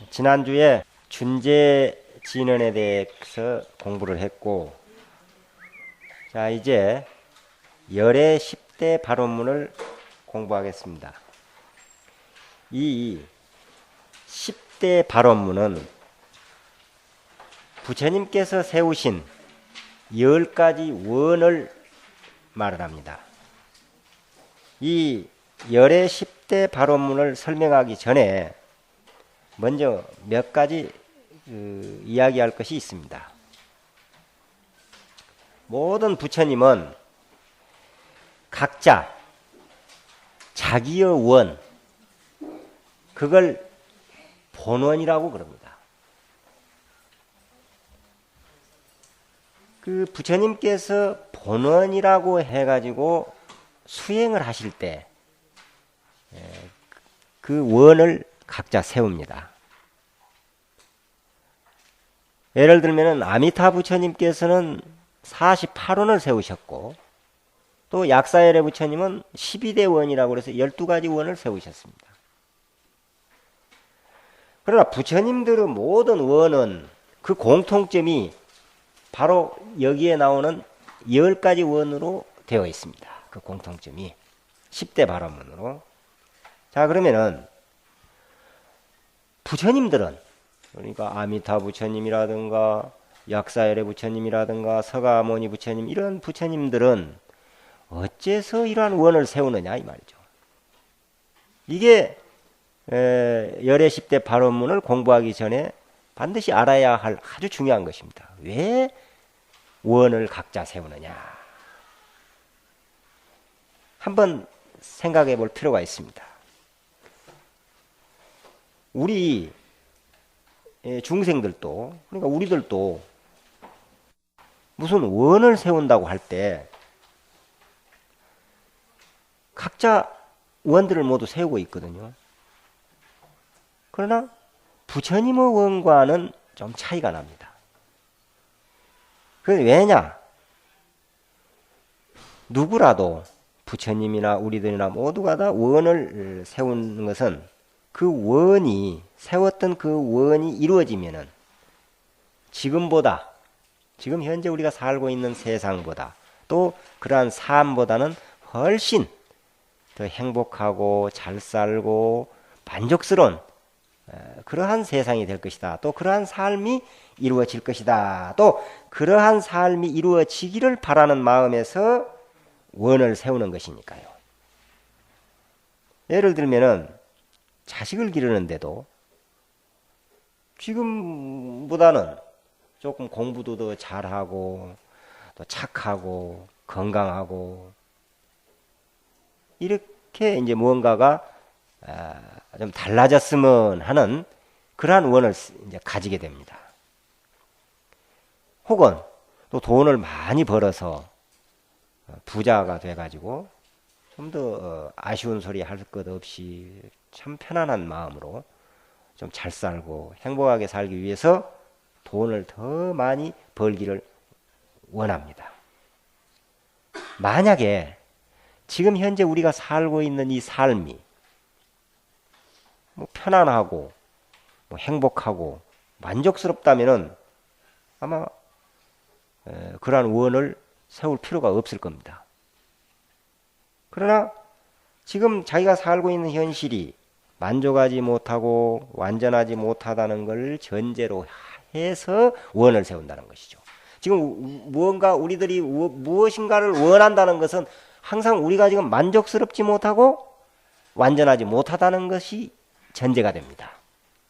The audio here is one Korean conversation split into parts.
지난주에 준재진언에 대해서 공부를 했고, 자, 이제 열의 10대 발언문을 공부하겠습니다. 이 10대 발언문은 부처님께서 세우신 10가지 원을 말을 합니다. 이 열의 10대 발언문을 설명하기 전에 먼저 몇 가지 이야기할 것이 있습니다. 모든 부처님은 각자 자기의 원, 그걸 본원이라고 그럽니다. 그 부처님께서 본원이라고 해가지고 수행을 하실 때 그 원을 각자 세웁니다. 예를 들면 아미타 부처님께서는 48원을 세우셨고, 또 약사열의 부처님은 12대 원이라고 해서 12가지 원을 세우셨습니다. 그러나 부처님들의 모든 원은 그 공통점이 바로 여기에 나오는 10가지 원으로 되어 있습니다. 그 공통점이 10대 발언문으로. 자, 그러면은 부처님들은, 그러니까 아미타 부처님이라든가 약사열의 부처님이라든가 서가모니 부처님, 이런 부처님들은 어째서 이러한 원을 세우느냐 이 말이죠. 이게 열의 10대 발언문을 공부하기 전에 반드시 알아야 할 아주 중요한 것입니다. 왜 원을 각자 세우느냐, 한번 생각해 볼 필요가 있습니다. 우리 중생들도, 그러니까 우리들도 무슨 원을 세운다고 할 때 각자 원들을 모두 세우고 있거든요. 그러나 부처님의 원과는 좀 차이가 납니다. 그게 왜냐? 누구라도 부처님이나 우리들이나 모두가 다 원을 세우는 것은 그 원이, 세웠던 그 원이 이루어지면은 지금보다, 지금 현재 우리가 살고 있는 세상보다, 또 그러한 삶보다는 훨씬 더 행복하고 잘 살고 만족스러운 그러한 세상이 될 것이다. 또 그러한 삶이 이루어질 것이다. 또 그러한 삶이 이루어지기를 바라는 마음에서 원을 세우는 것이니까요. 예를 들면은 자식을 기르는데도 지금보다는 조금 공부도 더 잘하고 또 착하고 건강하고 이렇게 이제 무언가가 좀 달라졌으면 하는 그러한 원을 이제 가지게 됩니다. 혹은 또 돈을 많이 벌어서 부자가 돼가지고 좀 더 아쉬운 소리 할 것 없이 참 편안한 마음으로 좀 잘 살고 행복하게 살기 위해서 돈을 더 많이 벌기를 원합니다. 만약에 지금 현재 우리가 살고 있는 이 삶이 편안하고 행복하고 만족스럽다면은 아마 그러한 원을 세울 필요가 없을 겁니다. 그러나 지금 자기가 살고 있는 현실이 만족하지 못하고 완전하지 못하다는 걸 전제로 해서 원을 세운다는 것이죠. 지금 무언가 우리들이 무엇인가를 원한다는 것은 항상 우리가 지금 만족스럽지 못하고 완전하지 못하다는 것이 전제가 됩니다.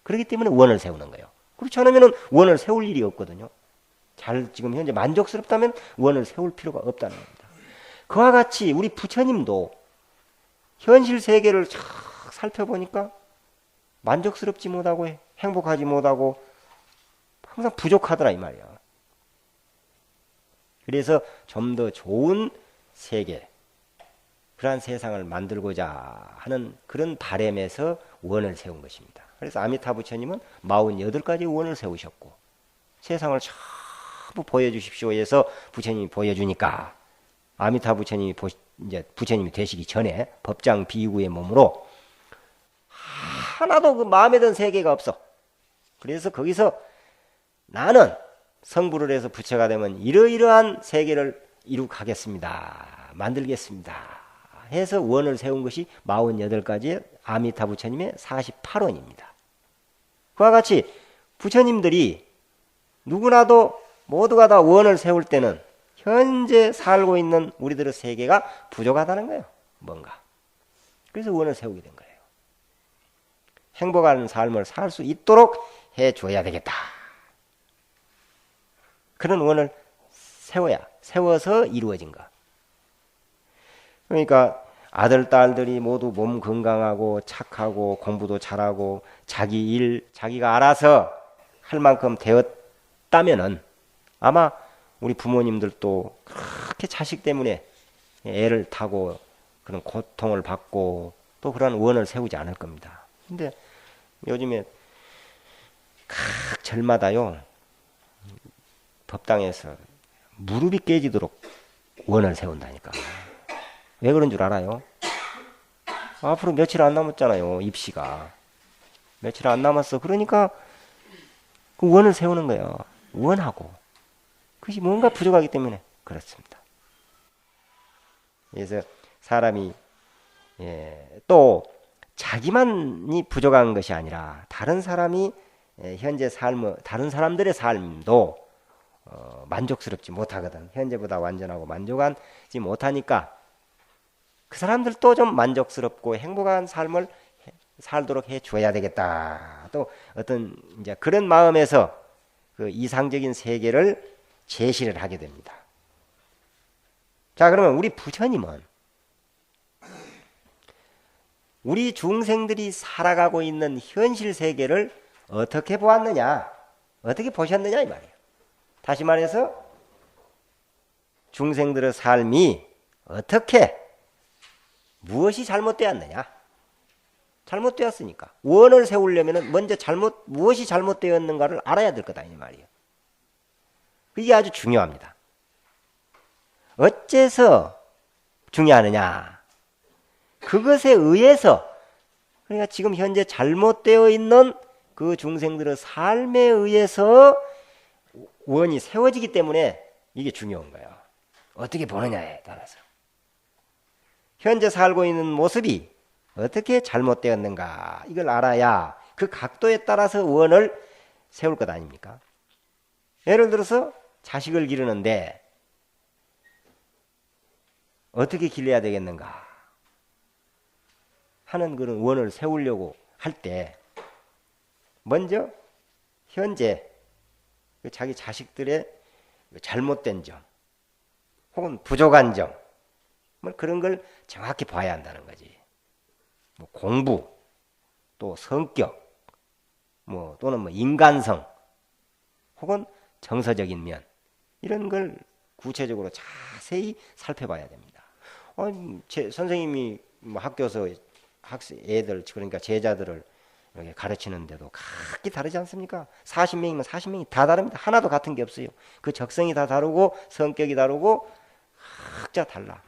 그렇기 때문에 원을 세우는 거예요. 그렇지 않으면 원을 세울 일이 없거든요. 지금 현재 만족스럽다면 원을 세울 필요가 없다는 겁니다. 그와 같이 우리 부처님도 현실 세계를 쫙 살펴보니까 만족스럽지 못하고 행복하지 못하고 항상 부족하더라 이 말이야. 그래서 좀 더 좋은 세계, 그러한 세상을 만들고자 하는 그런 바람에서 원을 세운 것입니다. 그래서 아미타 부처님은 48가지 원을 세우셨고, 세상을 전부 보여주십시오 해서 부처님이 보여주니까 아미타 부처님이 이제 부처님이 되시기 전에 법장 비구의 몸으로 하나도 그 마음에 든 세계가 없어. 그래서 거기서 나는 성불을 해서 부처가 되면 이러이러한 세계를 이룩하겠습니다. 만들겠습니다. 해서 원을 세운 것이 48가지의 아미타 부처님의 48원입니다. 그와 같이 부처님들이 누구나도 모두가 다 원을 세울 때는 현재 살고 있는 우리들의 세계가 부족하다는 거예요. 뭔가. 그래서 원을 세우게 된 거예요. 행복한 삶을 살 수 있도록 해줘야 되겠다. 그런 원을 세워서 이루어진 것. 그러니까 아들, 딸들이 모두 몸 건강하고 착하고 공부도 잘하고 자기 일, 자기가 알아서 할 만큼 되었다면은 아마 우리 부모님들도 그렇게 자식 때문에 애를 타고 그런 고통을 받고 또 그런 원을 세우지 않을 겁니다. 근데 요즘에 각 절마다요 법당에서 무릎이 깨지도록 원을 세운다니까. 왜 그런 줄 알아요? 앞으로 며칠 안 남았잖아요. 입시가 며칠 안 남았어. 그러니까 그 원을 세우는 거예요. 원하고 그것이 뭔가 부족하기 때문에 그렇습니다. 그래서 사람이 또 자기만이 부족한 것이 아니라 다른 사람이 현재 삶, 다른 사람들의 삶도 만족스럽지 못하거든. 현재보다 완전하고 만족하지 못하니까 그 사람들도 좀 만족스럽고 행복한 삶을 살도록 해 줘야 되겠다. 또 어떤 이제 그런 마음에서 그 이상적인 세계를 제시를 하게 됩니다. 자, 그러면 우리 부처님은 우리 중생들이 살아가고 있는 현실 세계를 어떻게 보았느냐, 어떻게 보셨느냐 이 말이에요. 다시 말해서 중생들의 삶이 어떻게 무엇이 잘못되었느냐? 잘못되었으니까 원을 세우려면 먼저 무엇이 잘못되었는가를 알아야 될 거다 이 말이에요. 이게 아주 중요합니다. 어째서 중요하느냐? 그것에 의해서 그러니까 지금 현재 잘못되어 있는 그 중생들의 삶에 의해서 원이 세워지기 때문에 이게 중요한 거예요. 어떻게 보느냐에 따라서. 현재 살고 있는 모습이 어떻게 잘못되었는가 이걸 알아야 그 각도에 따라서 원을 세울 것 아닙니까? 예를 들어서 자식을 기르는데 어떻게 길러야 되겠는가 하는 그런 원을 세우려고 할 때 먼저 현재 자기 자식들의 잘못된 점 혹은 부족한 점 뭐 그런 걸 정확히 봐야 한다는 거지. 뭐 공부, 또 성격, 뭐 또는 뭐 인간성, 혹은 정서적인 면 이런 걸 구체적으로 자세히 살펴봐야 됩니다. 제 선생님이 뭐 학교에서 애들 그러니까 제자들을 이렇게 가르치는데도 각기 다르지 않습니까? 40명이면 40명이 다 다릅니다. 하나도 같은 게 없어요. 그 적성이 다 다르고 성격이 다르고 각자 달라.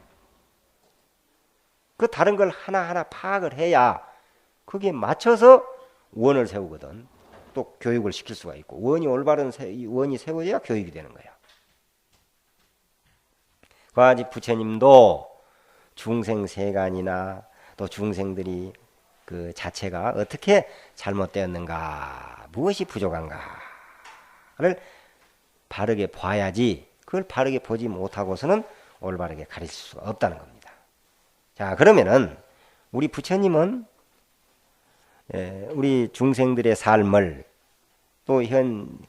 그 다른 걸 하나하나 파악을 해야 거기에 맞춰서 원을 세우거든. 또 교육을 시킬 수가 있고 원이 올바른 원이 세워져야 교육이 되는 거야. 과지 부처님도 중생 세간이나 또 중생들이 그 자체가 어떻게 잘못되었는가, 무엇이 부족한가를 바르게 봐야지 그걸 바르게 보지 못하고서는 올바르게 가르칠 수가 없다는 겁니다. 자, 그러면은 우리 부처님은 우리 중생들의 삶을 또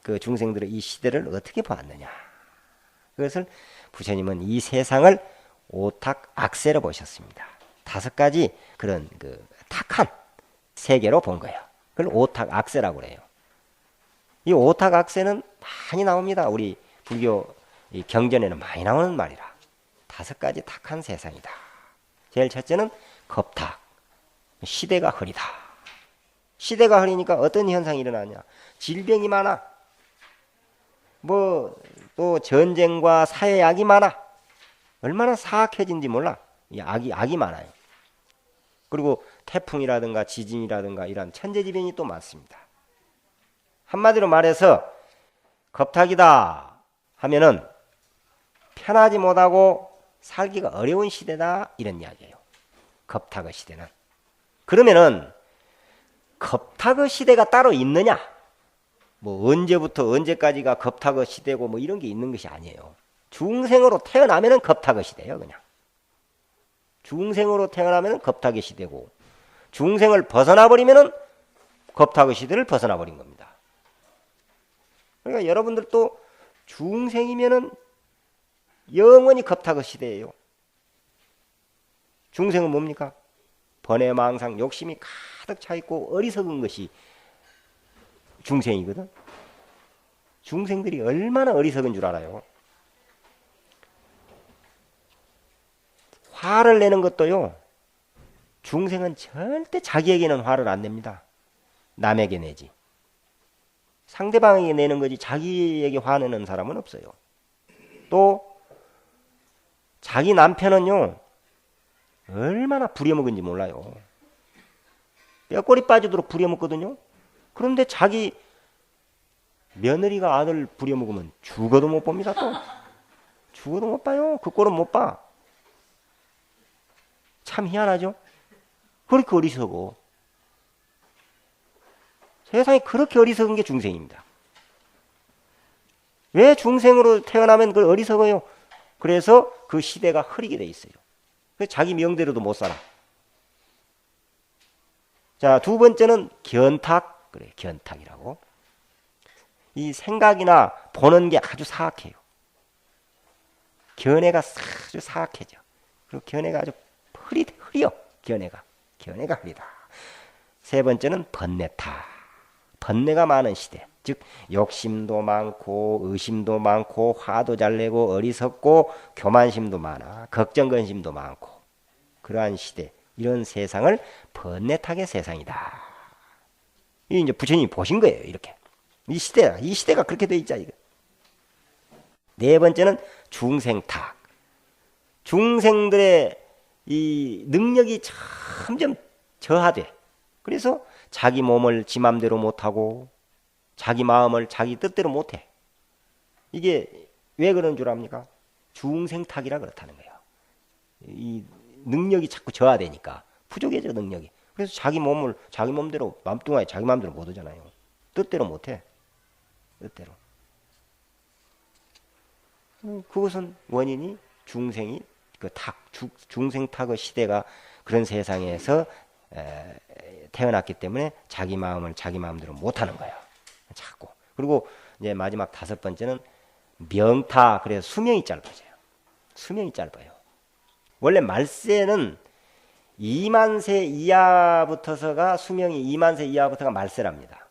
그 중생들의 이 시대를 어떻게 보았느냐. 그것을 부처님은 이 세상을 오탁악세로 보셨습니다. 5가지 그런 그 탁한 세계로 본 거예요. 그걸 오탁악세라고 그래요. 이 오탁악세는 많이 나옵니다. 우리 불교 이 경전에는 많이 나오는 말이라. 5가지 탁한 세상이다. 제일 첫째는 겁탁. 시대가 흐리다. 시대가 흐리니까 어떤 현상이 일어나냐. 질병이 많아. 뭐 또 전쟁과 사회악이 많아. 얼마나 사악해진지 몰라. 이 악이 많아요. 그리고 태풍이라든가 지진이라든가 이런 천재지변이 또 많습니다. 한마디로 말해서 겁탁이다 하면은 편하지 못하고 살기가 어려운 시대다 이런 이야기예요. 겁탁의 시대는. 그러면은 겁탁의 시대가 따로 있느냐? 뭐 언제부터 언제까지가 겁탁의 시대고 뭐 이런 게 있는 것이 아니에요. 중생으로 태어나면은 겁탁의 시대예요, 그냥. 중생으로 태어나면은 겁탁의 시대고 중생을 벗어나 버리면은 겁탁의 시대를 벗어나 버린 겁니다. 그러니까 여러분들도 중생이면은 영원히 겁탁의 시대예요. 중생은 뭡니까? 번뇌망상 욕심이 가득 차 있고 어리석은 것이 중생이거든. 중생들이 얼마나 어리석은 줄 알아요. 화를 내는 것도요. 중생은 절대 자기에게는 화를 안 냅니다. 남에게 내지. 상대방에게 내는 거지 자기에게 화내는 사람은 없어요. 또 자기 남편은요. 얼마나 부려먹은지 몰라요. 뼈꼬리 빠지도록 부려먹거든요. 그런데 자기 며느리가 아들 부려먹으면 죽어도 못 봅니다. 또 죽어도 못 봐요. 그 꼴은 못 봐. 참 희한하죠. 그렇게 어리석어. 세상에 그렇게 어리석은 게 중생입니다. 왜 중생으로 태어나면 그 어리석어요? 그래서 그 시대가 흐리게 돼 있어요. 그래서 자기 명대로도 못 살아. 자, 두 번째는 견탁. 그래, 견탁이라고. 이 생각이나 보는 게 아주 사악해요. 견해가 아주 사악해져. 그리고 견해가 아주 흐려. 견해가 흐리다. 세 번째는 번뇌타. 번뇌가 많은 시대. 즉 욕심도 많고 의심도 많고 화도 잘 내고 어리석고 교만심도 많아. 걱정근심도 많고. 그러한 시대. 이런 세상을 번뇌탁의 세상이다. 이 이제 부처님이 보신 거예요. 이렇게. 이 시대가 그렇게 돼 있자. 이거. 네 번째는 중생탁. 중생들의 이 능력이 점점 저하돼. 그래서 자기 몸을 지 맘대로 못하고 자기 마음을 자기 뜻대로 못해. 이게 왜 그런 줄 압니까? 중생탁이라 그렇다는 거예요. 이 능력이 자꾸 저하되니까 부족해져 능력이. 그래서 자기 몸을 자기 몸대로 맘뚱하게 자기 마음대로 못 하잖아요. 뜻대로 못해. 뜻대로. 그것은 원인이 중생이 그 중생탁의 시대가 그런 세상에서 태어났기 때문에 자기 마음을 자기 마음대로 못하는 거예요. 자꾸. 그리고 이제 마지막 다섯 번째는 명타. 그래서 수명이 짧아져요. 수명이 짧아요. 원래 말세는 2만 세 이하부터서가 수명이 2만 세 이하부터가 말세랍니다.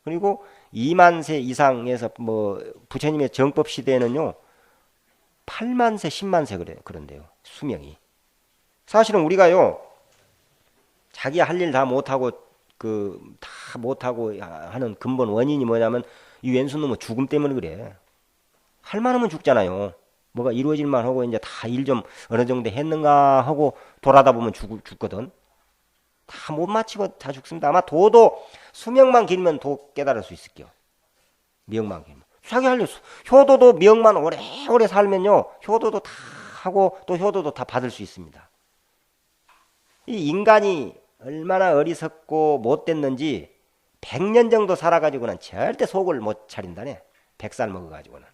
그리고 2만 세 이상에서 뭐 부처님의 정법 시대에는요 8만 세, 10만 세 그런데요. 수명이. 사실은 우리가요 자기 할 일 다 못하고 다 못하고 하는 근본 원인이 뭐냐면 이 왼손놈은 죽음 때문에 그래. 할 만하면 죽잖아요. 뭐가 이루어질만 하고 이제 다 일 좀 어느 정도 했는가 하고 돌아다 보면 죽거든. 다 못 마치고 다 죽습니다. 아마 도도 수명만 길면 도 깨달을 수 있을게요. 미역만 길면. 자기 할 일, 효도도 미역만 오래오래 살면요. 효도도 다 하고 또 효도도 다 받을 수 있습니다. 이 인간이 얼마나 어리석고 못됐는지 100년 정도 살아가지고는 절대 속을 못 차린다네. 100살 먹어가지고는.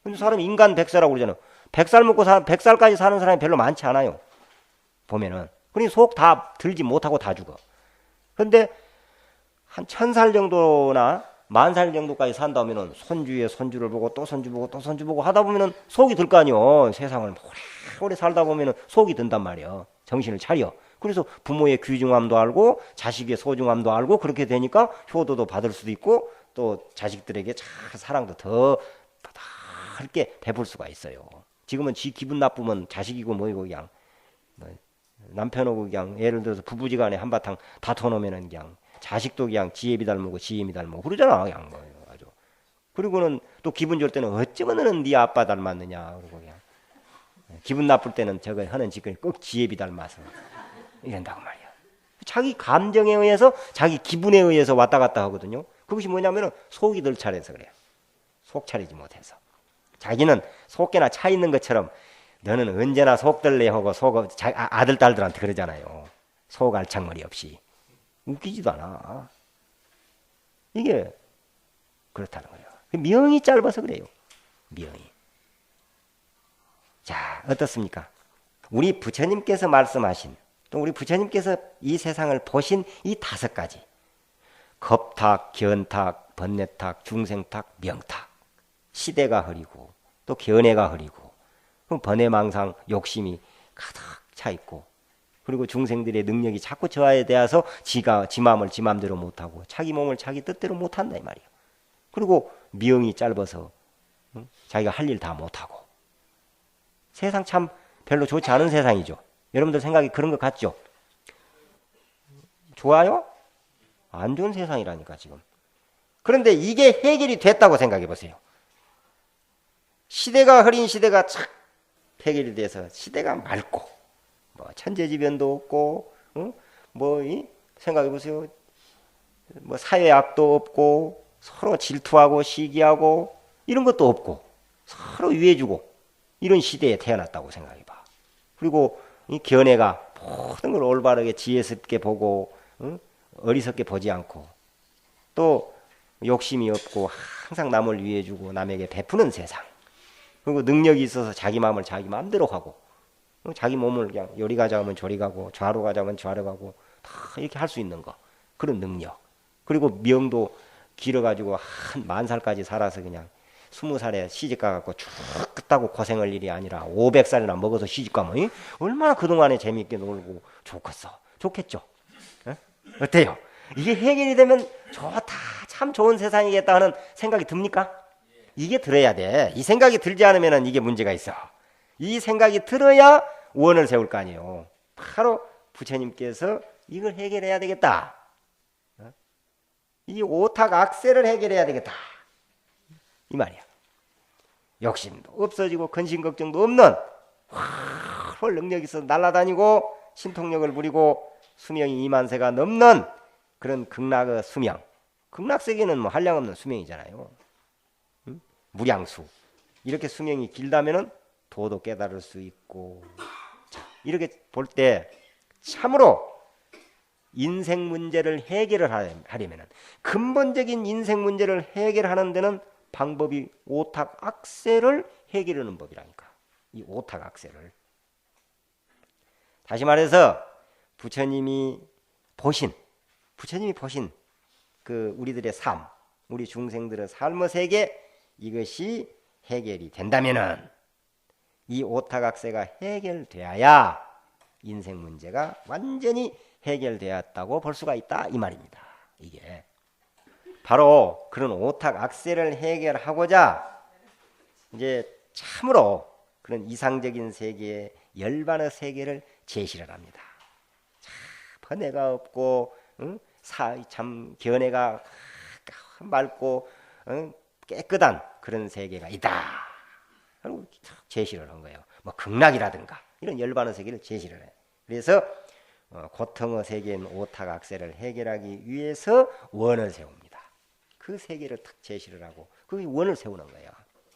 근데 사람이 인간 100살이라고 그러잖아요. 100살 먹고 100살까지 사는 사람이 별로 많지 않아요. 보면은. 그러니 속 다 들지 못하고 다 죽어. 근데 한 1000살 정도나 10,000살 정도까지 산다면은 손주의 손주를 보고 또 손주 보고 또 손주 보고 하다 보면은 속이 들 거 아니요. 세상을 오래 살다 보면은 속이 든단 말이야. 정신을 차려. 그래서 부모의 귀중함도 알고 자식의 소중함도 알고 그렇게 되니까 효도도 받을 수도 있고 또 자식들에게 잘 사랑도 더 함께 베풀 수가 있어요. 지금은 지 기분 나쁘면 자식이고 뭐이고 그냥 남편하고 그냥 예를 들어서 부부지간에 한바탕 다퉈놓으면은 그냥 자식도 그냥 지혜비 닮고 지혜미 닮고 그러잖아 그냥 뭐 아주. 그리고는 또 기분 좋을 때는 어쩌면 너는 네 아빠 닮았느냐 그러고 그냥 기분 나쁠 때는 저거 하는 짓거리 꼭 지혜비 닮아서 이런다고 말이야. 자기 감정에 의해서 자기 기분에 의해서 왔다 갔다 하거든요. 그것이 뭐냐면은 속이 덜 차려서 그래요. 속 차리지 못해서. 자기는 속개나 차 있는 것처럼 너는 언제나 속들래 하고 아들, 딸들한테 그러잖아요. 속 알창머리 없이. 웃기지도 않아. 이게 그렇다는 거예요. 명이 짧아서 그래요. 명이. 자, 어떻습니까? 우리 부처님께서 말씀하신, 또 우리 부처님께서 이 세상을 보신 이 5가지. 겁탁, 견탁, 번뇌탁, 중생탁, 명탁. 시대가 흐리고 또 견해가 흐리고 번뇌망상 욕심이 가득 차 있고, 그리고 중생들의 능력이 자꾸 저하에 대해서 지 마음을 지 마음대로 못하고 자기 몸을 자기 뜻대로 못한다 이 말이에요. 그리고 명이 짧아서 자기가 할 일 다 못하고, 세상 참 별로 좋지 않은 세상이죠. 여러분들 생각이 그런 것 같죠? 좋아요? 안 좋은 세상이라니까 지금. 그런데 이게 해결이 됐다고 생각해 보세요. 시대가 흐린 시대가 착 해결이 돼서 시대가 맑고, 뭐 천재지변도 없고, 생각해 보세요. 뭐 사회악도 없고, 서로 질투하고 시기하고 이런 것도 없고, 서로 위해주고 이런 시대에 태어났다고 생각해봐. 그리고 이 견해가 모든 걸 올바르게 지혜스럽게 보고, 어리석게 보지 않고, 또 욕심이 없고 항상 남을 위해주고 남에게 베푸는 세상. 그리고 능력이 있어서 자기 마음을 자기 마음대로 하고, 자기 몸을 그냥 요리 가자 하면 조리 가고, 좌로 가자 하면 좌로 가고, 다 이렇게 할 수 있는 거. 그런 능력. 그리고 명도 길어가지고 한 10,000살까지 살아서 그냥 20살에 시집 가갖고 쭉 끝다고 고생할 일이 아니라 500살이나 먹어서 시집 가면 얼마나 그동안에 재미있게 놀고 좋겠어. 좋겠죠? 어때요? 이게 해결이 되면 좋다, 참 좋은 세상이겠다 하는 생각이 듭니까? 이게 들어야 돼. 이 생각이 들지 않으면 이게 문제가 있어. 이 생각이 들어야 원을 세울 거 아니에요. 바로 부처님께서 이걸 해결해야 되겠다. 이 오탁 악세를 해결해야 되겠다. 이 말이야. 욕심도 없어지고 근심 걱정도 없는 훨 능력이 있어 날아다니고 신통력을 부리고 수명이 20,000세가 넘는 그런 극락의 수명. 극락세계는 뭐 한량없는 수명이잖아요. 무량수. 이렇게 수명이 길다면은 도도 깨달을 수 있고. 자, 이렇게 볼 때 참으로 인생 문제를 해결을 하려면은, 근본적인 인생 문제를 해결하는 데는 방법이 오탁 악세를 해결하는 법이라니까. 이 오탁 악세를. 다시 말해서 부처님이 보신 그 우리들의 삶, 우리 중생들의 삶의 세계, 이것이 해결이 된다면은 이 오탁 악세가 해결되어야 인생 문제가 완전히 해결되었다고 볼 수가 있다 이 말입니다. 이게 바로 그런 오탁 악세를 해결하고자 이제 참으로 그런 이상적인 세계의 열반의 세계를 제시를 합니다. 번뇌가 없고, 참 견해가 맑고, 깨끗한 그런 세계가 있다. 그리고 제시를 한 거예요. 뭐 극락이라든가 이런 열반의 세계를 제시를 해요. 그래서 고통의 세계인 오탁 악세를 해결하기 위해서 원을 세웁니다. 그 세계를 탁 제시를 하고 그 원을 세우는 거예요.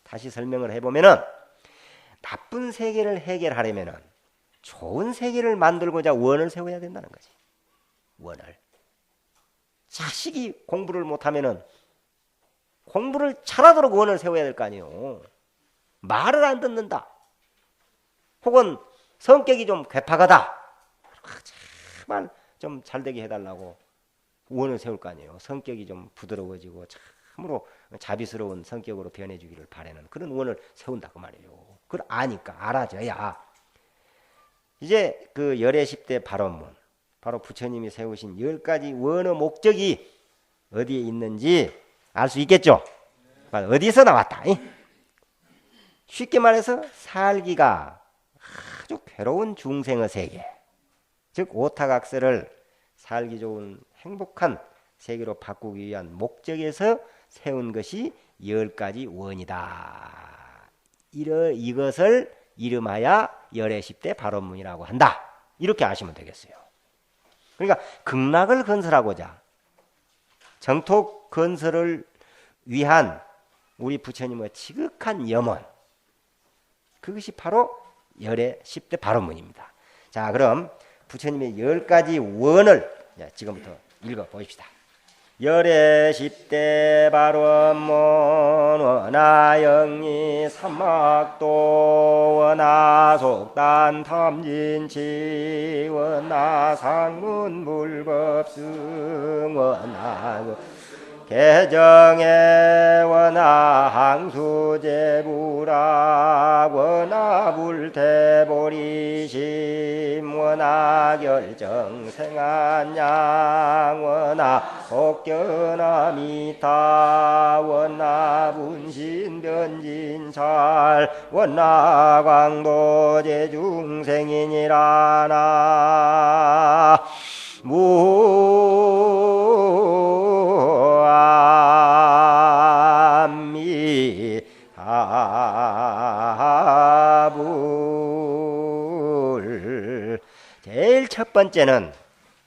다시 설명을 해보면은, 나쁜 세계를 해결하려면은 좋은 세계를 만들고자 원을 세워야 된다는 거지. 원을. 자식이 공부를 못하면은 공부를 잘하도록 원을 세워야 될 거 아니에요. 말을 안 듣는다. 혹은 성격이 좀 괴팍하다. 정말 좀 잘되게 해달라고 원을 세울 거 아니에요. 성격이 좀 부드러워지고 참으로 자비스러운 성격으로 변해주기를 바라는 그런 원을 세운다고 말이에요. 그걸 아니까, 알아줘야. 이제 그 열애 10대 발언문, 바로 부처님이 세우신 10가지 원의 목적이 어디에 있는지 알 수 있겠죠? 어디서 나왔다? 쉽게 말해서 살기가 아주 괴로운 중생의 세계, 즉 오탁악세를 살기 좋은 행복한 세계로 바꾸기 위한 목적에서 세운 것이 10가지 원이다. 이것을 이름하여 열애 10대 발언문이라고 한다. 이렇게 아시면 되겠어요. 그러니까 극락을 건설하고자 정토 건설을 위한 우리 부처님의 지극한 염원, 그것이 바로 열의 10대 발원문입니다. 자, 그럼 부처님의 10가지 원을 지금부터 읽어보십시다. 열의 10대 발원문 원하영리 삼막도 원하속단 탐진치 원하상문 불법승 원하 개정에 원하항수제불학 원하불태보리심 원하결정생한양 원하복견아미타 원하분신변진찰 원하광도제중생이니라나 제일 첫 번째는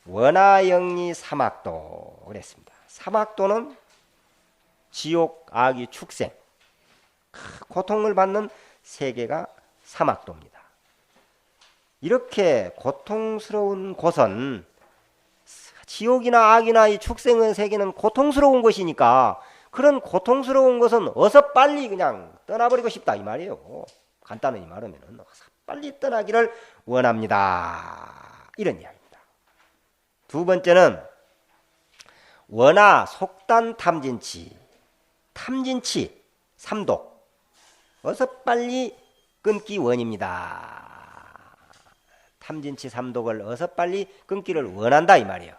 원하영리 사막도 그랬습니다. 사막도는 지옥, 악의 축생, 고통을 받는 세계가 사막도입니다. 이렇게 고통스러운 곳은 지옥이나 악이나 이 축생의 세계는 고통스러운 것이니까 그런 고통스러운 것은 어서 빨리 그냥 떠나버리고 싶다 이 말이에요. 간단히 말하면 어서 빨리 떠나기를 원합니다. 이런 이야기입니다. 두 번째는 원하 속단 탐진치, 탐진치 삼독 어서 빨리 끊기 원입니다. 탐진치 삼독을 어서 빨리 끊기를 원한다 이 말이에요.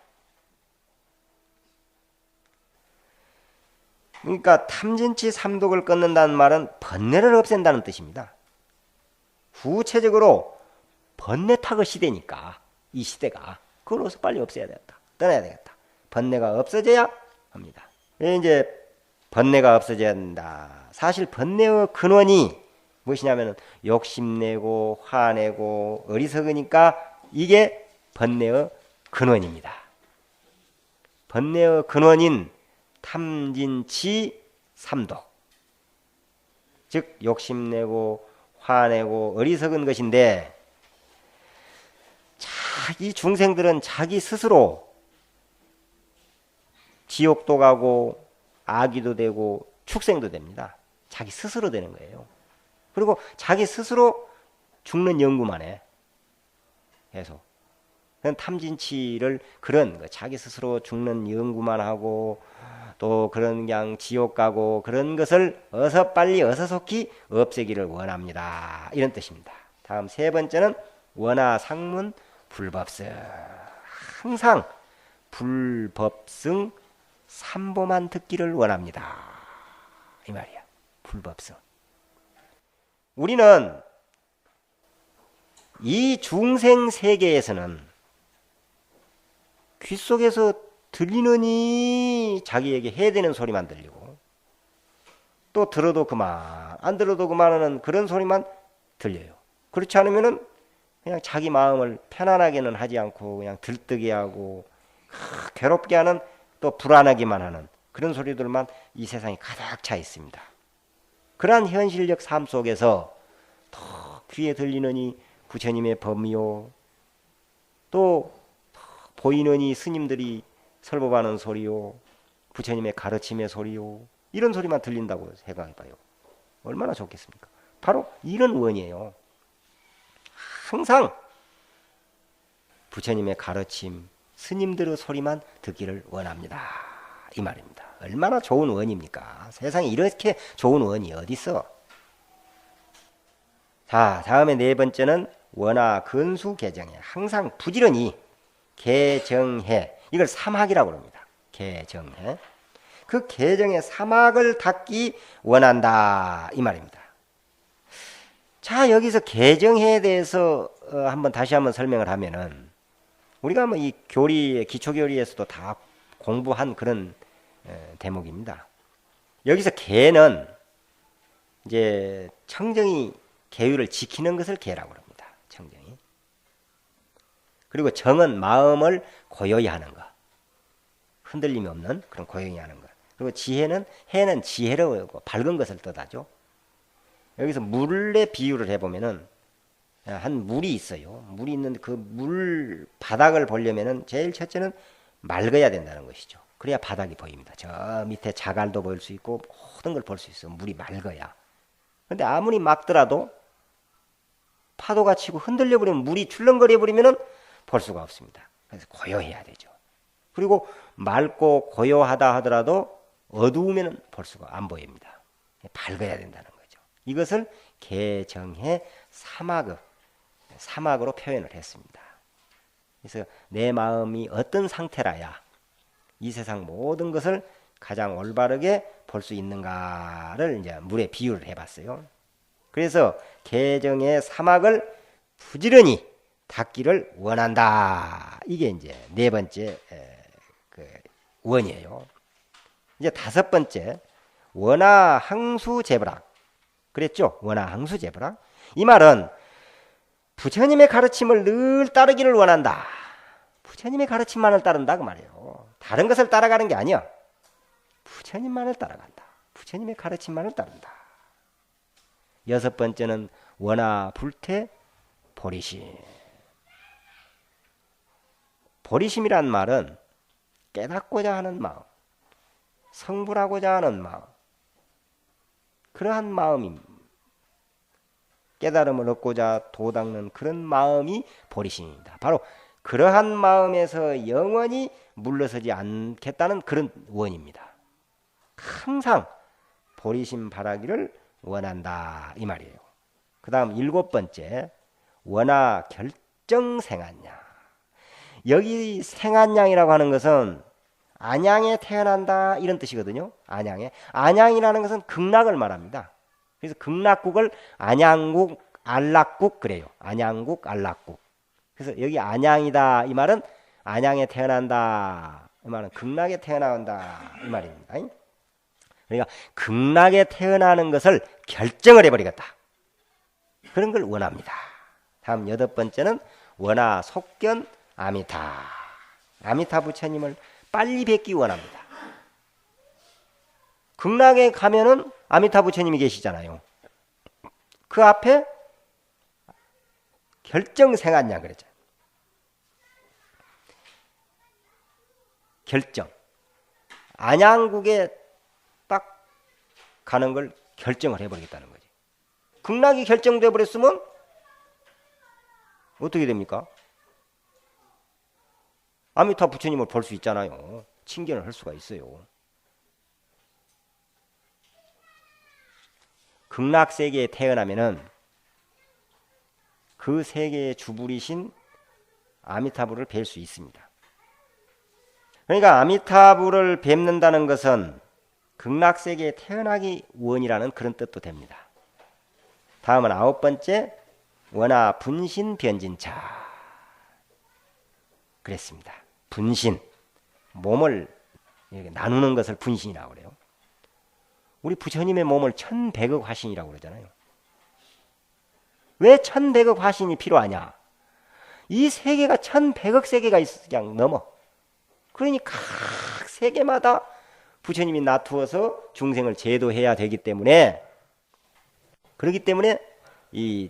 그러니까 탐진치 삼독을 끊는다는 말은 번뇌를 없앤다는 뜻입니다. 구체적으로 번뇌 타거 시대니까 이 시대가 그걸 어서 빨리 없애야 되겠다. 떠나야 되겠다. 번뇌가 없어져야 합니다. 이제 번뇌가 없어져야 한다. 사실 번뇌의 근원이 무엇이냐면 욕심내고 화내고 어리석으니까 이게 번뇌의 근원입니다. 번뇌의 근원인 탐진치 삼독, 즉 욕심내고 화내고 어리석은 것인데, 이 중생들은 자기 스스로 지옥도 가고 악의도 되고 축생도 됩니다. 자기 스스로 되는 거예요. 그리고 자기 스스로 죽는 연구만 해. 계속. 탐진치를 그런 자기 스스로 죽는 연구만 하고 또 그런 그냥 지옥 가고 그런 것을 어서 빨리 어서 속히 없애기를 원합니다. 이런 뜻입니다. 다음 세 번째는 원하상문 불법승. 항상 불법승 삼보만 듣기를 원합니다. 이 말이야. 불법승. 우리는 이 중생 세계에서는 귀 속에서 들리느니 자기에게 해대는 소리만 들리고 또 들어도 그만 안 들어도 그만하는 그런 소리만 들려요. 그렇지 않으면은 그냥 자기 마음을 편안하게는 하지 않고 그냥 들뜨게 하고 괴롭게 하는 또 불안하기만 하는 그런 소리들만 이 세상에 가득 차 있습니다. 그러한 현실적 삶 속에서 또 귀에 들리느니 부처님의 법이요 또 보이느니 스님들이 설법하는 소리요 부처님의 가르침의 소리요 이런 소리만 들린다고 생각해봐요. 얼마나 좋겠습니까? 바로 이런 원이에요. 항상 부처님의 가르침 스님들의 소리만 듣기를 원합니다. 이 말입니다. 얼마나 좋은 원입니까? 세상에 이렇게 좋은 원이 어디 있어? 자, 다음에 네 번째는 원하 근수 개정해. 항상 부지런히 개정해. 이걸 사막이라고 합니다. 개정해. 그 개정의 사막을 닦기 원한다. 이 말입니다. 자, 여기서 개정해에 대해서 다시 한번 설명을 하면은 우리가 이 교리, 기초교리에서도 다 공부한 그런 대목입니다. 여기서 개는 이제 청정이 계율을 지키는 것을 개라고 합니다. 청정이. 그리고 정은 마음을 고요히 하는 것. 흔들림이 없는 그런 고용이 하는 것. 그리고 지혜는 해는 지혜로 밝은 것을 뜻하죠. 여기서 물의 비유를 해보면은 한 물이 있어요. 물이 있는데 그 물 바닥을 보려면은 제일 첫째는 맑아야 된다는 것이죠. 그래야 바닥이 보입니다. 저 밑에 자갈도 보일 수 있고 모든 걸 볼 수 있어요. 물이 맑아야. 근데 아무리 맑더라도 파도가 치고 흔들려 버리면 물이 출렁거려 버리면은 볼 수가 없습니다. 그래서 고요해야 되죠. 그리고 맑고 고요하다 하더라도 어두우면 볼 수가 안 보입니다. 밝아야 된다는 거죠. 이것을 개정해 사막으로 표현을 했습니다. 그래서 내 마음이 어떤 상태라야 이 세상 모든 것을 가장 올바르게 볼 수 있는가를 이제 물에 비유를 해봤어요. 그래서 개정의 사막을 부지런히 닦기를 원한다. 이게 이제 네 번째 그 원이에요. 이제 다섯 번째 원하 항수 제불학 그랬죠? 원하 항수 제불학. 이 말은 부처님의 가르침을 늘 따르기를 원한다. 부처님의 가르침만을 따른다 그 말이에요. 다른 것을 따라가는 게 아니야. 부처님만을 따라간다. 부처님의 가르침만을 따른다. 여섯 번째는 원하 불태 보리심. 보리심이란 말은 깨닫고자 하는 마음, 성불하고자 하는 마음, 그러한 마음이 깨달음을 얻고자 도닦는 그런 마음이 보리심입니다. 바로 그러한 마음에서 영원히 물러서지 않겠다는 그런 원입니다. 항상 보리심 바라기를 원한다 이 말이에요. 그 다음 일곱 번째 원하 결정 생안양. 여기 생안양이라고 하는 것은 안양에 태어난다 이런 뜻이거든요. 안양이라는 것은 극락을 말합니다. 그래서 극락국을 안양국 안락국 그래요. 안양국 안락국. 그래서 여기 안양이다 이 말은 안양에 태어난다 이 말은 극락에 태어난다 이 말입니다. 그러니까 극락에 태어나는 것을 결정을 해버리겠다. 그런 걸 원합니다. 다음 여덟 번째는 원하 속견 아미타. 아미타 부처님을 빨리 뵙기 원합니다. 극락에 가면은 아미타 부처님이 계시잖아요. 그 앞에 결정생안양 그랬죠. 결정. 안양국에 딱 가는 걸 결정을 해버리겠다는 거지. 극락이 결정돼 버렸으면 어떻게 됩니까? 아미타 부처님을 볼 수 있잖아요. 친견을 할 수가 있어요. 극락 세계에 태어나면은 그 세계의 주불이신 아미타부를 뵐 수 있습니다. 그러니까 아미타부를 뵙는다는 것은 극락 세계에 태어나기 원이라는 그런 뜻도 됩니다. 다음은 아홉 번째 원하 분신 변진차. 그랬습니다. 분신, 몸을 이렇게 나누는 것을 분신이라고 그래요. 우리 부처님의 몸을 1100억 화신이라고 그러잖아요. 왜 1100억 화신이 필요하냐? 이 세계가 1100억 세계가 그냥 넘어. 그러니 각 세계마다 부처님이 나투어서 중생을 제도해야 되기 때문에 그렇기 때문에 이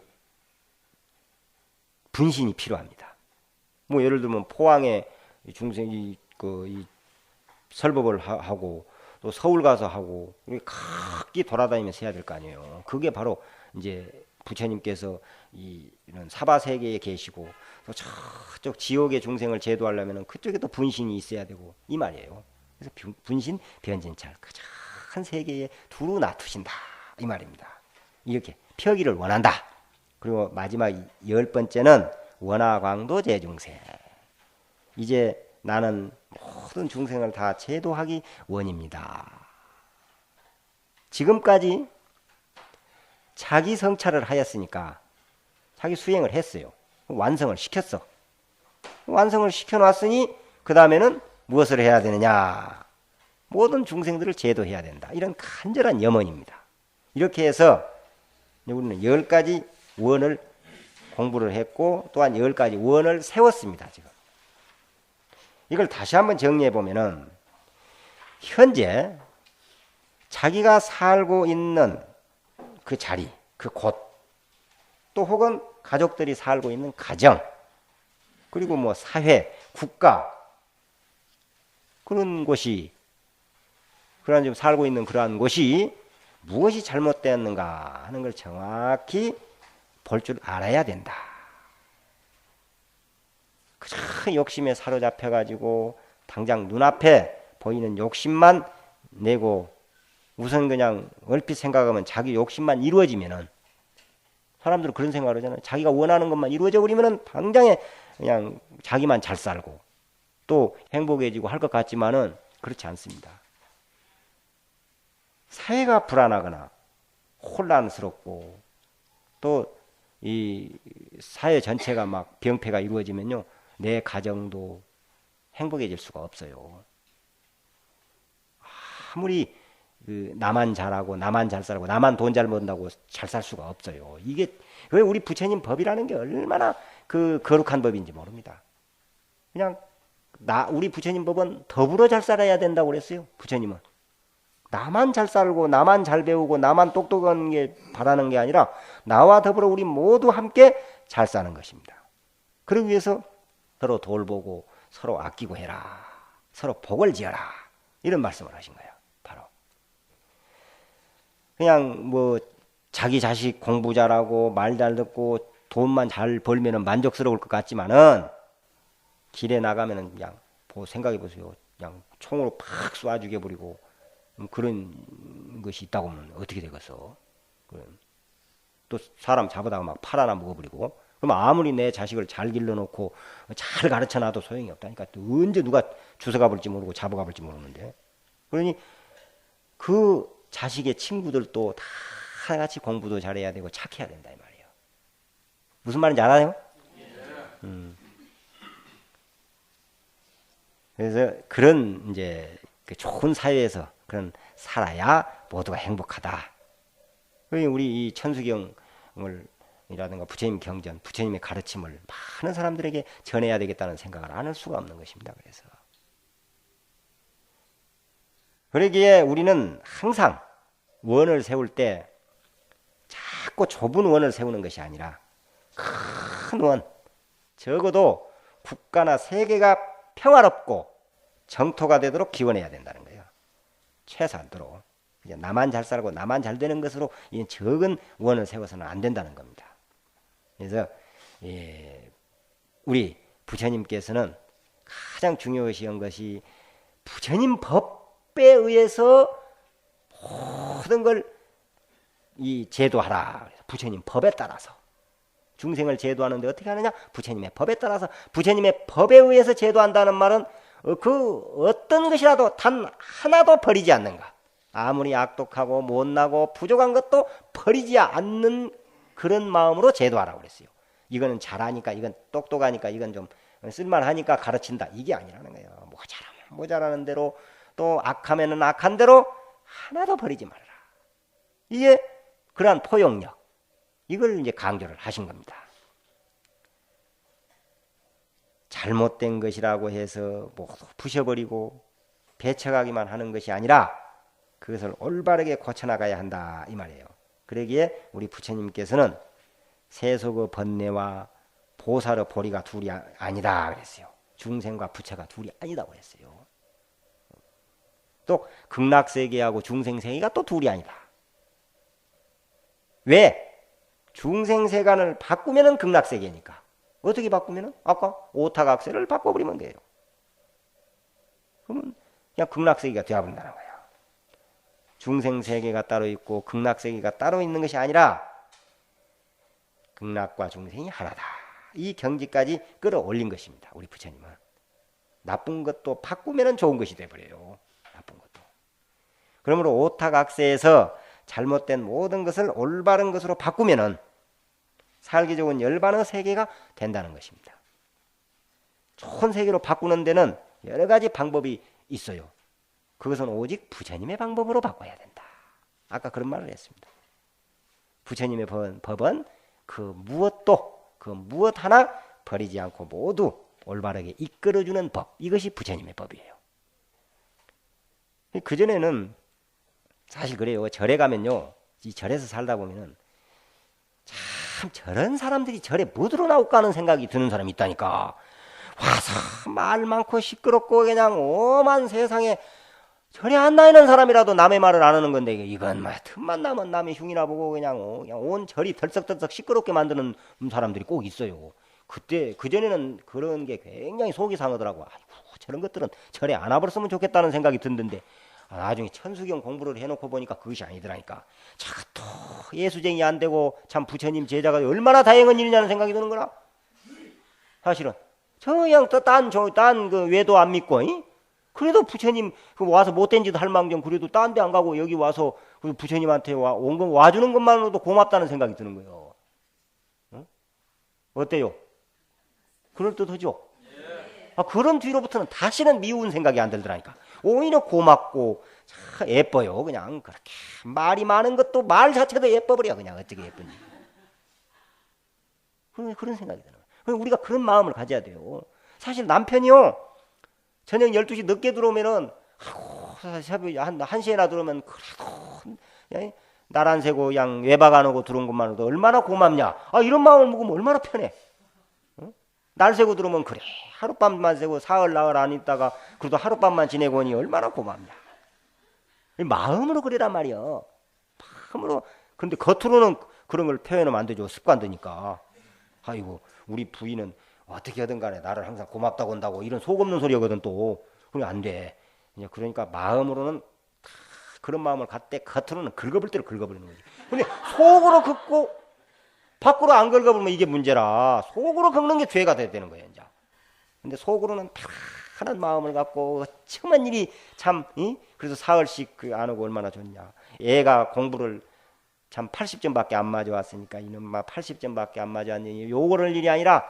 분신이 필요합니다. 뭐 예를 들면 포항에 중생이 이 설법을 하고 또 서울 가서 하고 각기 돌아다니면서 해야 될 거 아니에요. 그게 바로 이제 부처님께서 이런 사바 세계에 계시고 또 저쪽 지옥의 중생을 제도하려면 그쪽에도 분신이 있어야 되고 이 말이에요. 그래서 분신 변진찰 큰 세계에 두루 놔두신다 이 말입니다. 이렇게 펴기를 원한다. 그리고 마지막 열 번째는 원하광도 제중생. 이제 나는 모든 중생을 다 제도하기 원입니다. 지금까지 자기 성찰을 하였으니까 자기 수행을 했어요. 완성을 시켰어. 완성을 시켜놨으니 그 다음에는 무엇을 해야 되느냐? 모든 중생들을 제도해야 된다. 이런 간절한 염원입니다. 이렇게 해서 우리는 10가지 원을 공부를 했고 또한 10가지 원을 세웠습니다. 지금 이걸 다시 한번 정리해 보면은 현재 자기가 살고 있는 그 자리, 그 곳, 또 혹은 가족들이 살고 있는 가정, 그리고 뭐 사회, 국가, 그런 곳이, 그런 좀 살고 있는 그러한 곳이 무엇이 잘못되었는가 하는 걸 정확히 볼 줄 알아야 된다. 그 욕심에 사로잡혀가지고 당장 눈앞에 보이는 욕심만 내고 우선 그냥 얼핏 생각하면 자기 욕심만 이루어지면은, 사람들은 그런 생각을 하잖아요. 자기가 원하는 것만 이루어져 버리면은 당장에 그냥 자기만 잘 살고 또 행복해지고 할 것 같지만은 그렇지 않습니다. 사회가 불안하거나 혼란스럽고 또 이 사회 전체가 막 병폐가 이루어지면요, 내 가정도 행복해질 수가 없어요. 아무리 나만 잘하고 나만 잘 살고 나만 돈 잘 번다고 잘 살 수가 없어요. 이게 왜 우리 부처님 법이라는 게 얼마나 그 거룩한 법인지 모릅니다. 그냥 우리 부처님 법은 더불어 잘 살아야 된다고 그랬어요. 부처님은 나만 잘 살고 나만 잘 배우고 나만 똑똑한 게 바라는 게 아니라 나와 더불어 우리 모두 함께 잘 사는 것입니다. 그러기 위해서 서로 돌보고 서로 아끼고 해라, 서로 복을 지어라, 이런 말씀을 하신 거예요. 바로 그냥 뭐 자기 자식 공부 잘하고 말 잘 듣고 돈만 잘 벌면은 만족스러울 것 같지만은 길에 나가면은 그냥 생각해 보세요. 그냥 총으로 팍 쏴 죽여버리고 그런 것이 있다고 하면 어떻게 되겠어? 또 사람 잡아다가 막 팔 하나 먹어버리고, 그럼 아무리 내 자식을 잘 길러놓고 잘 가르쳐놔도 소용이 없다니까. 또 언제 누가 주워가 볼지 모르고 잡아가 볼지 모르는데. 그러니 그 자식의 친구들도 다 같이 공부도 잘해야 되고 착해야 된다 이 말이에요. 무슨 말인지 알아요? 그래서 그런 이제 좋은 사회에서 그런 살아야 모두가 행복하다. 우리 이 천수경을 이라든가 부처님 경전, 부처님의 가르침을 많은 사람들에게 전해야 되겠다는 생각을 안 할 수가 없는 것입니다. 그래서 그러기에 우리는 항상 원을 세울 때 자꾸 좁은 원을 세우는 것이 아니라 큰 원, 적어도 국가나 세계가 평화롭고 정토가 되도록 기원해야 된다는 거예요. 최소한도로 나만 잘 살고 나만 잘 되는 것으로 이 적은 원을 세워서는 안 된다는 겁니다. 그래서 우리 부처님께서는 가장 중요시한 것이 부처님 법에 의해서 모든 걸 제도하라. 부처님 법에 따라서 중생을 제도하는데 어떻게 하느냐? 부처님의 법에 따라서. 부처님의 법에 의해서 제도한다는 말은 그 어떤 것이라도 단 하나도 버리지 않는가. 아무리 악독하고 못나고 부족한 것도 버리지 않는 그런 마음으로 제도하라고 그랬어요. 이거는 잘하니까, 이건 똑똑하니까, 이건 좀 쓸만하니까 가르친다, 이게 아니라는 거예요. 모자라면 모자라는 대로, 또 악하면은 악한 대로 하나도 버리지 말아라. 이게 그러한 포용력, 이걸 이제 강조를 하신 겁니다. 잘못된 것이라고 해서 모두 부셔버리고 배척하기만 하는 것이 아니라 그것을 올바르게 고쳐나가야 한다 이 말이에요. 그러기에 우리 부처님께서는 세속의 번뇌와 보살의 보리가 둘이 아니다 그랬어요. 중생과 부처가 둘이 아니다 그랬어요. 또 극락세계하고 중생세계가 또 둘이 아니다. 왜? 중생세간을 바꾸면은 극락세계니까. 어떻게 바꾸면은? 아까 오타각세를 바꿔버리면 돼요. 그러면 그냥 극락세계가 되어버린다는 거예요. 중생세계가 따로 있고 극락세계가 따로 있는 것이 아니라 극락과 중생이 하나다. 이 경지까지 끌어올린 것입니다. 우리 부처님은. 나쁜 것도 바꾸면 좋은 것이 되어버려요. 나쁜 것도. 그러므로 오타각세에서 잘못된 모든 것을 올바른 것으로 바꾸면 살기 좋은 열반의 세계가 된다는 것입니다. 좋은 세계로 바꾸는 데는 여러 가지 방법이 있어요. 그것은 오직 부처님의 방법으로 바꿔야 된다. 아까 그런 말을 했습니다. 부처님의 법은 그 무엇 하나 버리지 않고 모두 올바르게 이끌어주는 법. 이것이 부처님의 법이에요. 그전에는 사실 그래요. 절에 가면요. 이 절에서 살다 보면은 참 저런 사람들이 절에 뭐 들어 나올까 하는 생각이 드는 사람이 있다니까. 와서 말 많고 시끄럽고 그냥 오만 세상에 절에 안 다니는 사람이라도 남의 말을 안 하는 건데 이건 막 틈만 나면 남의 흉이나 보고 그냥 온 절이 덜썩덜썩 시끄럽게 만드는 사람들이 꼭 있어요. 그때 그전에는 그런 게 굉장히 속이 상하더라고. 아이고 저런 것들은 절에 안 와버렸으면 좋겠다는 생각이 든던데 나중에 천수경 공부를 해놓고 보니까 그것이 아니더라니까. 저것도 예수쟁이 안 되고 참 부처님 제자가 얼마나 다행한 일이냐는 생각이 드는 거라. 사실은 저 그냥 딴그 외도 안 믿고 그래도 부처님 와서 못된 짓 할 망정 그래도 딴 데 안 가고 여기 와서 부처님한테 온 거 와주는 것만으로도 고맙다는 생각이 드는 거예요. 어때요? 그럴듯하죠? 그런 뒤로부터는 다시는 미운 생각이 안 들더라니까. 오히려 고맙고 예뻐요. 그냥 그렇게 말이 많은 것도 말 자체도 예뻐버려. 그냥 어떻게 예쁜지. 그런 생각이 드는 거예요. 우리가 그런 마음을 가져야 돼요. 사실 남편이요. 저녁 12시 늦게 들어오면은 한 1시에나 들어오면 그래도 날 안 새고 그냥 외박 안 오고 들어온 것만으로도 얼마나 고맙냐. 이런 마음을 먹으면 얼마나 편해. 날 새고 들어오면 그래 하룻밤만 새고 사흘 나흘 안 있다가 그래도 하룻밤만 지내고 오니 얼마나 고맙냐. 마음으로 그래란 말이야. 마음으로. 근데 겉으로는 그런 걸 표현하면 안 되죠. 습관되니까. 아이고 우리 부인은 어떻게 하든 간에 나를 항상 고맙다고 한다고 이런 속 없는 소리거든 또. 그러면 안 돼. 그러니까 마음으로는 그런 마음을 갖되 겉으로는 긁어볼 대로 긁어버리는 거지. 근데 속으로 긁고 밖으로 안 긁어보면 이게 문제라. 속으로 긁는 게 죄가 되는 거예요. 이제. 근데 속으로는 편한 마음을 갖고 어쩌면 일이 참 그래서 사흘씩 안 오고 얼마나 좋냐. 애가 공부를 참 80점밖에 안 맞아왔으니까 이놈마 80점밖에 안 맞아왔니 요거를 일이 아니라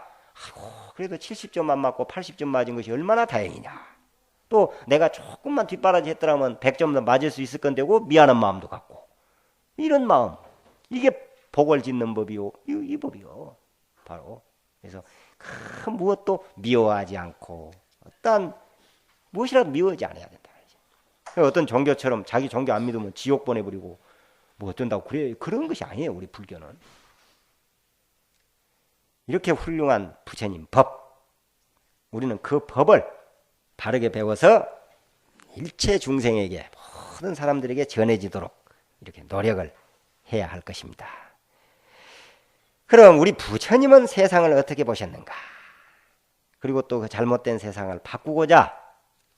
그래도 70점만 맞고 80점 맞은 것이 얼마나 다행이냐. 또 내가 조금만 뒷바라지 했더라면 100점 더 맞을 수 있을 건데고 미안한 마음도 갖고 이런 마음 이게 복을 짓는 법이요. 이 법이요. 바로. 그래서 그 무엇도 미워하지 않고 어떤 무엇이라도 미워하지 않아야 된다. 어떤 종교처럼 자기 종교 안 믿으면 지옥 보내버리고 뭐 어쩐다고 그래. 그런 것이 아니에요. 우리 불교는. 이렇게 훌륭한 부처님 법. 우리는 그 법을 바르게 배워서 일체 중생에게 모든 사람들에게 전해지도록 이렇게 노력을 해야 할 것입니다. 그럼 우리 부처님은 세상을 어떻게 보셨는가? 그리고 또 그 잘못된 세상을 바꾸고자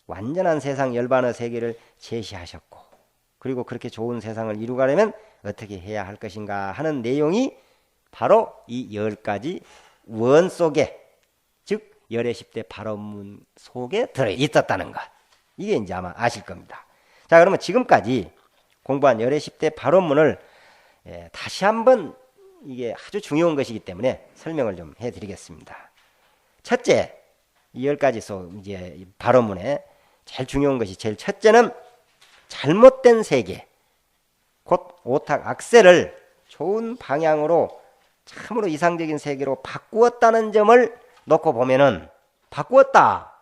완전한 세상 열반의 세계를 제시하셨고 그리고 그렇게 좋은 세상을 이루가려면 어떻게 해야 할 것인가 하는 내용이 바로 이 10가지 원 속에 즉 열의 10대 발언문 속에 들어있었다는 것. 이게 이제 아마 아실 겁니다. 자 그러면 지금까지 공부한 열의 10대 발언문을 다시 한번 이게 아주 중요한 것이기 때문에 설명을 좀 해드리겠습니다. 첫째, 이 10가지 속 이제 발언문에 제일 중요한 것이 제일 첫째는 잘못된 세계, 곧 오탁 악세를 좋은 방향으로 참으로 이상적인 세계로 바꾸었다는 점을 놓고 보면은 바꾸었다.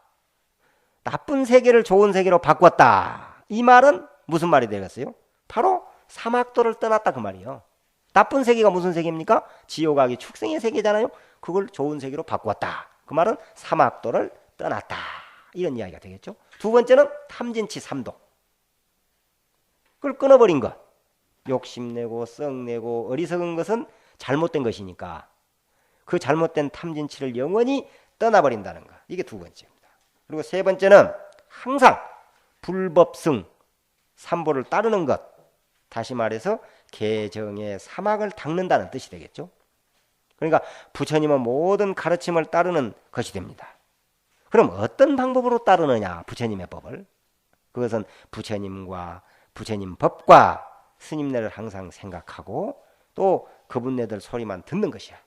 나쁜 세계를 좋은 세계로 바꾸었다. 이 말은 무슨 말이 되겠어요? 바로 사막도를 떠났다 그 말이에요. 나쁜 세계가 무슨 세계입니까? 지옥악이 축생의 세계잖아요. 그걸 좋은 세계로 바꾸었다. 그 말은 사막도를 떠났다. 이런 이야기가 되겠죠. 두 번째는 탐진치 삼도. 그걸 끊어버린 것. 욕심내고 썩내고 어리석은 것은 잘못된 것이니까 그 잘못된 탐진치를 영원히 떠나버린다는 것. 이게 두 번째입니다. 그리고 세 번째는 항상 불법승 삼보를 따르는 것. 다시 말해서 개정의 사막을 닦는다는 뜻이 되겠죠. 그러니까 부처님은 모든 가르침을 따르는 것이 됩니다. 그럼 어떤 방법으로 따르느냐 부처님의 법을. 그것은 부처님과 부처님 법과 스님네를 항상 생각하고 또 그분네들 소리만 듣는 것이야.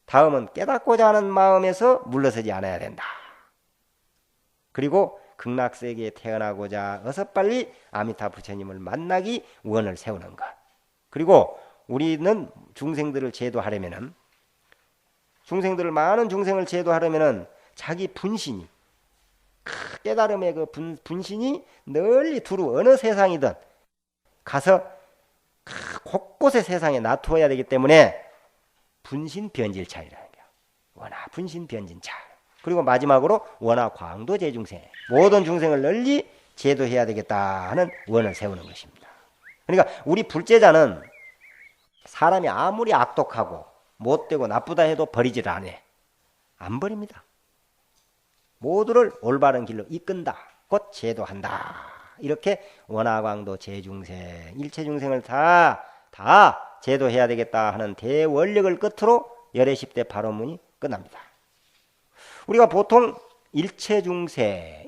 다음은 깨닫고자 하는 마음에서 물러서지 않아야 된다. 그리고 극락세계에 태어나고자 어서 빨리 아미타 부처님을 만나기 원을 세우는 것. 그리고 우리는 중생들을 제도하려면은 많은 중생을 제도하려면은 자기 분신이 깨달음의 그 분신이 널리 두루 어느 세상이든 가서 곳곳의 세상에 나투어야 되기 때문에 분신 변질차이라는 거야. 원화 분신 변진차. 그리고 마지막으로 원화 광도 제중생. 모든 중생을 널리 제도해야 되겠다 하는 원을 세우는 것입니다. 그러니까 우리 불제자는 사람이 아무리 악독하고 못되고 나쁘다 해도 버리질 않아. 안 버립니다. 모두를 올바른 길로 이끈다. 곧 제도한다. 이렇게 원화광도 제중생, 일체중생을 다 제도해야 되겠다 하는 대원력을 끝으로 열애십대 발언문이 끝납니다. 우리가 보통 일체중생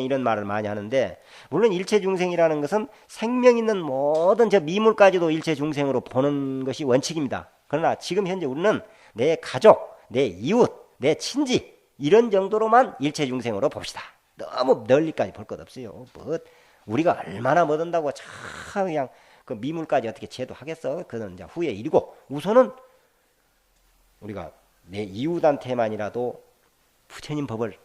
이런 말을 많이 하는데, 물론 일체중생이라는 것은 생명 있는 모든 저 미물까지도 일체중생으로 보는 것이 원칙입니다. 그러나 지금 현재 우리는 내 가족, 내 이웃, 내 친지 이런 정도로만 일체중생으로 봅시다. 너무 널리까지 볼 것 없어요. 뭐 우리가 얼마나 못한다고 참 그냥 그 미물까지 어떻게 제도하겠어? 그건 이제 후의 일이고, 우선은 우리가 내 이웃한테만이라도 부처님 법을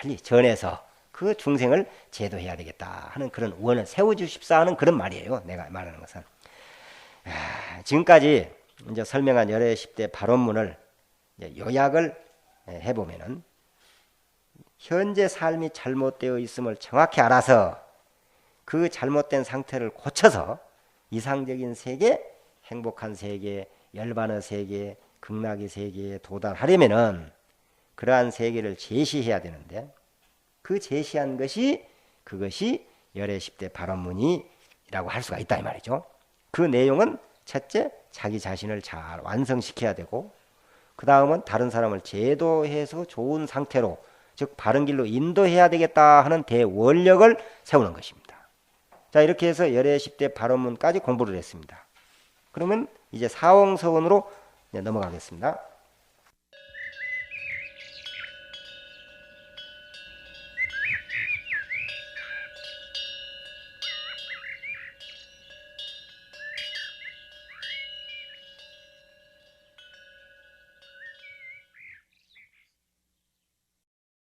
널리 전해서 그 중생을 제도해야 되겠다 하는 그런 원을 세워주십사 하는 그런 말이에요. 내가 말하는 것은. 지금까지 이제 설명한 열애십대 발언문을 요약을 해보면은, 현재 삶이 잘못되어 있음을 정확히 알아서 그 잘못된 상태를 고쳐서 이상적인 세계, 행복한 세계, 열반의 세계, 극락의 세계에 도달하려면은 그러한 세계를 제시해야 되는데, 그 제시한 것이 그것이 열애십대 발언문이라고 할 수가 있다 이 말이죠. 그 내용은 첫째, 자기 자신을 잘 완성시켜야 되고, 그 다음은 다른 사람을 제도해서 좋은 상태로, 즉 바른 길로 인도해야 되겠다 하는 대원력을 세우는 것입니다. 자, 이렇게 해서 열애십대 발언문까지 공부를 했습니다. 그러면 이제 사홍서원으로 넘어가겠습니다.